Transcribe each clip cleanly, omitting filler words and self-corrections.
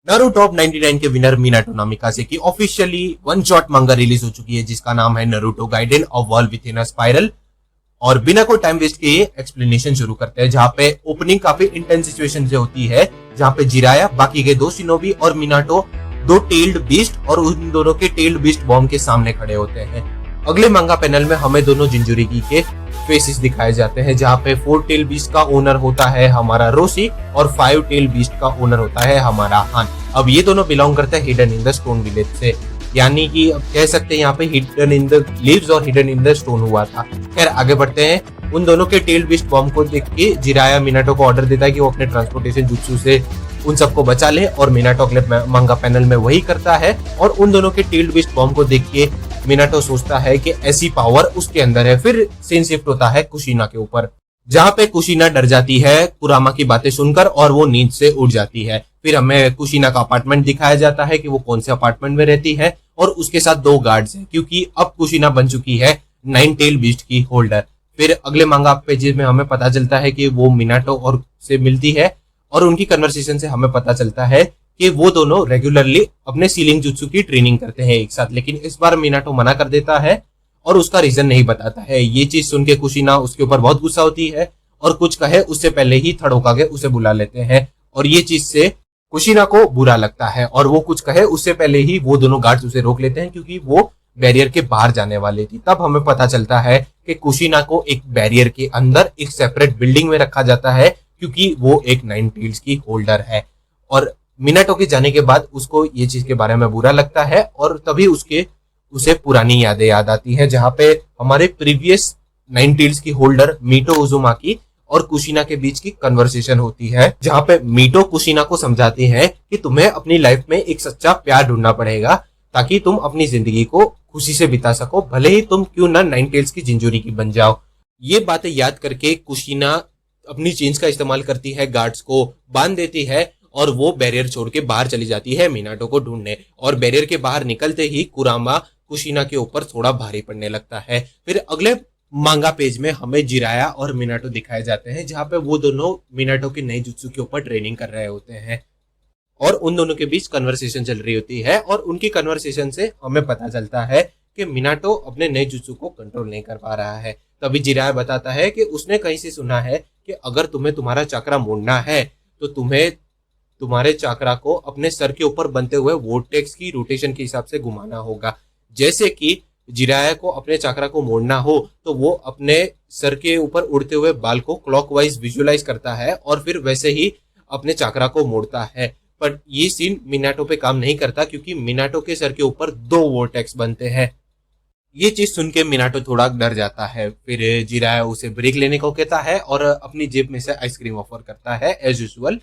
Naruto top 99 के winner Minato Namikaze की officially one shot manga release हो चुकी है जिसका नाम है Naruto Gaiden of world within a spiral. और बिना कोई टाइम वेस्ट किए एक्सप्लेनेशन शुरू करते हैं, जहां पे ओपनिंग काफी इंटेंस सिचुएशन से होती है, जहां पे जिराया, बाकी के दो शिनोबी और मिनाटो दो टेल्ड बीस्ट और उन दोनों के टेल्ड बीस्ट बॉम्ब के सामने खड़े होते हैं। अगले मंगा पैनल में हमें दोनों जिंजुरिकी के फेसेस दिखाए जाते हैं, जहां पे 4 टेल बीस्ट का ओनर होता है हमारा रोसी और 5 टेल बीस्ट का ओनर होता है हमारा हान। अब ये दोनों बिलोंग करते हैं hidden in the stone village से, यानी कि अब कह सकते हैं यहाँ पे हिडन इन द लीव्स और हिडन इन द स्टोन हुआ था। खैर आगे बढ़ते हैं। उन दोनों के टेल बीस्ट बॉम्ब को देख के जिराया मिनाटो को ऑर्डर देता है कि वो अपने ट्रांसपोर्टेशन जुत्सु से उन सबको बचा ले, और मिनाटो अगले मंगा पैनल में वही करता है। और उन दोनों के टेल बीस्ट बॉम्ब को देख के मिनाटो सोचता है कि ऐसी पावर उसके अंदर है। फिर सीन शिफ्ट होता है कुशीना के ऊपर, जहां पे कुशीना डर जाती है कुरामा की बातें सुनकर और वो नींद से उठ जाती है। फिर हमें कुशीना का अपार्टमेंट दिखाया जाता है कि वो कौन से अपार्टमेंट में रहती है, और उसके साथ 2 गार्ड्स हैं, क्योंकि अब कुशीना बन चुकी है 9 टेल बीस्ट की होल्डर। फिर अगले मांगा पेजेस में हमें पता चलता है कि वो मिनाटो और से मिलती है, और उनकी कन्वर्सेशन से हमें पता चलता है कि वो दोनों रेगुलरली अपने सीलिंग जुत्सु की ट्रेनिंग करते हैं एक साथ। लेकिन इस बार मिनाटो मना कर देता है और उसका रीजन नहीं बताता है। ये चीज सुन के कुशीना उसके ऊपर बहुत गुस्सा होती है, और कुछ कहे उससे पहले ही थड़ोकागे उसे बुला लेते हैं, और ये चीज से कुशीना को बुरा लगता है, और वो कुछ कहे उससे पहले ही वो दोनों गार्ड्स उसे रोक लेते हैं, क्योंकि वो बैरियर के बाहर जाने वाली थी। तब हमें पता चलता है कि कुशीना को एक बैरियर के अंदर एक सेपरेट बिल्डिंग में रखा जाता है, क्योंकि वो एक 9 टेल्स की होल्डर है। और मिनाटो के जाने के बाद उसको ये चीज के बारे में बुरा लगता है, और तभी उसे पुरानी यादें याद आती हैं, जहां पे हमारे प्रीवियस 9 टेल्स की होल्डर मीटो उजुमाकी और कुशीना के बीच की कन्वर्सेशन होती है, जहां पे मीटो कुशीना को समझाती है कि तुम्हें अपनी लाइफ में एक सच्चा प्यार ढूंढना पड़ेगा, ताकि तुम अपनी जिंदगी को खुशी से बिता सको, भले ही तुम क्यों ना 9 टेल्स की जिंजुरिकी बन जाओ। ये बातें याद करके कुशीना अपनी चेंज का इस्तेमाल करती है, गार्ड्स को बांध देती है, और वो बैरियर छोड़ के बाहर चली जाती है मिनाटो को ढूंढने। और बैरियर के बाहर निकलते ही कुरामा कुशीना के ऊपर थोड़ा भारी पड़ने लगता है। फिर अगले मांगा पेज में हमें जिराया और मिनाटो दिखाए जाते हैं, जहां पे वो दोनों मिनाटो के नए जुत्सु के ऊपर ट्रेनिंग कर रहे होते हैं, और उन दोनों के बीच कन्वर्सेशन चल रही होती है। और उनकी कन्वर्सेशन से हमें पता चलता है कि मिनाटो अपने नए जुत्सु को कंट्रोल नहीं कर पा रहा है। तभी जिराया बताता है कि उसने कहीं से सुना है कि अगर तुम्हें तुम्हारा चक्रा मोड़ना है तो तुम्हें तुम्हारे चक्रा को अपने सर के ऊपर बनते हुए वोर्टेक्स की रोटेशन के हिसाब से घुमाना होगा। जैसे कि जिराया को अपने चक्रा को मोड़ना हो तो वो अपने सर के ऊपर उड़ते हुए बाल को क्लॉकवाइज विजुअलाइज करता है, और फिर वैसे ही अपने चक्रा को मोड़ता है। पर ये सीन मिनाटो पे काम नहीं करता, क्योंकि मिनाटो के सर के ऊपर 2 वोर्टेक्स बनते हैं। ये चीज सुन के मिनाटो थोड़ा डर जाता है। फिर जिराया उसे ब्रेक लेने को कहता है और अपनी जेब में से आइसक्रीम ऑफर करता है एज यूजुअल,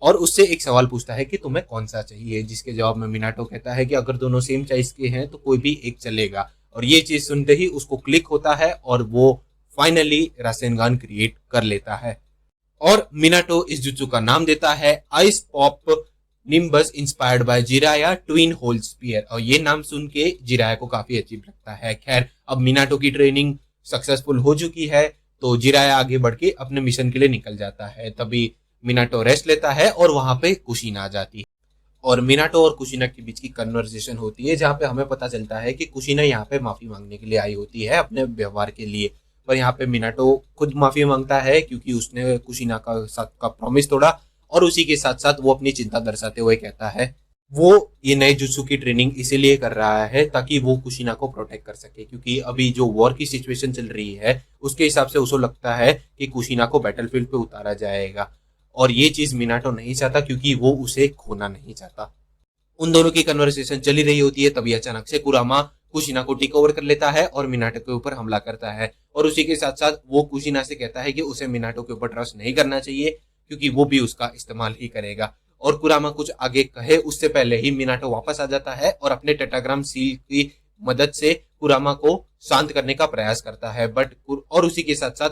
और उससे एक सवाल पूछता है कि तुम्हें कौन सा चाहिए, जिसके जवाब में मिनाटो कहता है कि अगर दोनों सेम चॉइस के हैं तो कोई भी एक चलेगा। और ये चीज सुनते ही उसको क्लिक होता है और वो फाइनली रासेनगान क्रिएट कर लेता है, और मिनाटो इस जुत्सु का नाम देता है ice pop nimbus inspired by Jiraiya twin hole spear. और ये नाम सुन के जिराया को काफी अजीब लगता है। खैर अब मिनाटो की ट्रेनिंग सक्सेसफुल हो चुकी है, तो जिराया आगे बढ़ के अपने मिशन के लिए निकल जाता है। तभी मिनाटो रेस्ट लेता है और वहां पे कुशीना आ जाती है, और मिनाटो और कुशीना के बीच की कन्वर्सेशन होती है, जहां पे हमें पता चलता है कि कुशीना यहाँ पे माफी मांगने के लिए आई होती है अपने व्यवहार के लिए। पर यहाँ पे मिनाटो खुद माफी मांगता है, क्योंकि उसने कुशीना का साथ का प्रॉमिस तोड़ा, और उसी के साथ साथ वो अपनी चिंता दर्शाते हुए कहता है वो ये नए जुत्सु की ट्रेनिंग इसीलिए कर रहा है ताकि वो कुशीना को प्रोटेक्ट कर सके, क्योंकि अभी जो वॉर की सिचुएशन चल रही है उसके हिसाब से उसको लगता है कि कुशीना को बैटलफील्ड पे उतारा जाएगा, और ये चीज मिनाटो नहीं चाहता, क्योंकि वो उसे खोना नहीं चाहता। उन दोनों की कन्वर्सेशन चली रही होती है, तभी अचानक से कुरामा कुशीना को टेक ओवर कर लेता है और मिनाटो के ऊपर हमला करता है, और उसी के साथ साथ वो कुशीना से कहता है कि उसे मिनाटो के ऊपर ट्रस्ट नहीं करना चाहिए, क्योंकि वो भी उसका इस्तेमाल ही करेगा। और कुरामा कुछ आगे कहे उससे पहले ही मिनाटो वापस आ जाता है और अपने टेट्राग्राम सील की मदद से कुरामा को शांत करने का प्रयास करता है, और उसी के साथ साथ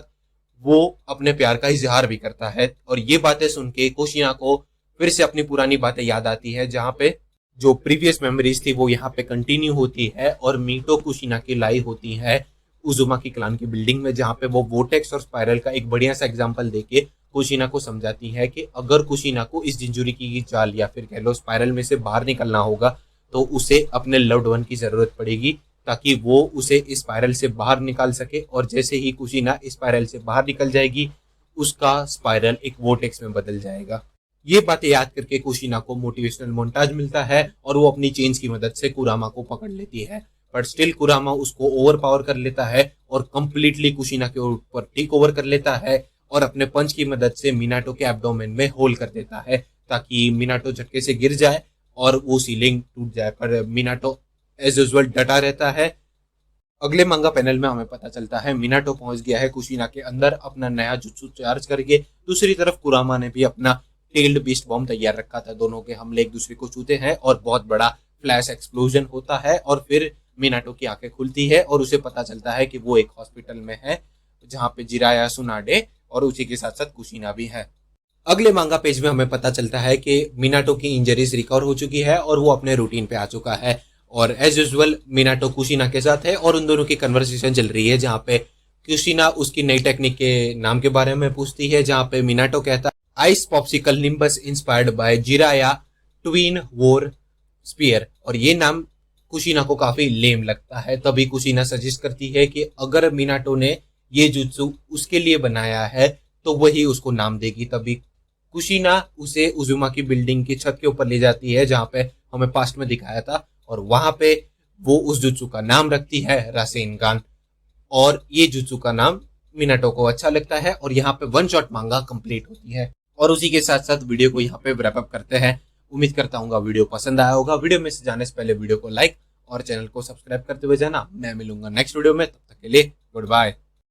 वो अपने प्यार का इजहार भी करता है। और ये बातें सुन के कुशीना को फिर से अपनी पुरानी बातें याद आती है, जहां पे जो प्रीवियस मेमोरीज थी वो यहाँ पे कंटिन्यू होती है, और मीटो कुशीना की लाई होती है उजुमा की क्लान की बिल्डिंग में, जहां पे वो वोटेक्स और स्पाइरल का एक बढ़िया सा एग्जांपल देके कुशीना को समझाती है कि अगर कुशीना को इस जिंजुरी की जाल या फिर कह लो स्पाइरल में से बाहर निकलना होगा तो उसे अपने लव्ड वन की जरूरत पड़ेगी ताकि वो उसे इस स्पाइरल से बाहर निकाल सके। और जैसे ही कुशीना इस स्पाइरल से बाहर निकल जाएगी उसका स्पाइरल एक वोर्टेक्स में बदल जाएगा। ये बातें याद करके कुशीना को मोटिवेशनल मोन्टाज मिलता है और वो अपनी चेंज की मदद से कुरामा को पकड़ लेती है, बट स्टिल कुरामा उसको ओवर पावर कर लेता है और कंप्लीटली कुशीना के ऊपर टेक ओवर कर लेता है और अपने पंच की मदद से मिनाटो के एब्डोमेन में होल कर देता है ताकि मिनाटो झटके से गिर जाए और वो सीलिंग टूट जाए। पर मिनाटो एज यूजुअल डटा रहता है। अगले मंगा पैनल में हमें पता चलता है मिनाटो पहुंच गया है कुशीना के अंदर अपना नया जुत्सु चार्ज करके। दूसरी तरफ कुरामा ने भी अपना टेल्ड बीस्ट बॉम्ब तैयार रखा था। दोनों के हमले एक दूसरे को छूते हैं और बहुत बड़ा फ्लैश एक्सप्लोजन होता है और फिर मिनाटो की आंखें खुलती है और उसे पता चलता है कि वो एक हॉस्पिटल में है जहाँ पे जिराया सुनाडे और उसी के साथ साथ कुशीना भी है। अगले मांगा पेज में हमें पता चलता है कि मिनाटो की इंजरीज रिकवर हो चुकी है और वो अपने रूटीन पे आ चुका है और एज यूजुअल मिनाटो कुशीना के साथ है और उन दोनों की कन्वर्सेशन चल रही है जहाँ पे कुशीना उसकी नई टेक्निक के नाम के बारे में पूछती है, जहाँ पे मिनाटो कहता है ice popsicle nimbus inspired by Jiraiya twin वोर स्पीयर। और ये नाम कुशीना को काफी लेम लगता है। तभी कुशीना सजेस्ट करती है कि अगर मिनाटो ने ये जुत्सु उसके लिए बनाया है तो वही उसको नाम देगी। तभी कुशीना उसे उजुमा की बिल्डिंग की छत के ऊपर ले जाती है जहाँ पे हमें पास्ट में दिखाया था और वहां पे वो उस जुत्सु का नाम रखती है रासेनगान और ये जुत्सु का नाम मिनाटो को अच्छा लगता है और यहाँ पे वन शॉट मांगा कंप्लीट होती है। और उसी के साथ साथ वीडियो को यहाँ पे रैप अप करते हैं। उम्मीद करता हूँ वीडियो पसंद आया होगा। वीडियो में से जाने से पहले वीडियो को लाइक और चैनल को सब्सक्राइब करते हुए जाना। मैं मिलूंगा नेक्स्ट वीडियो में, तब तक के लिए गुड बाय।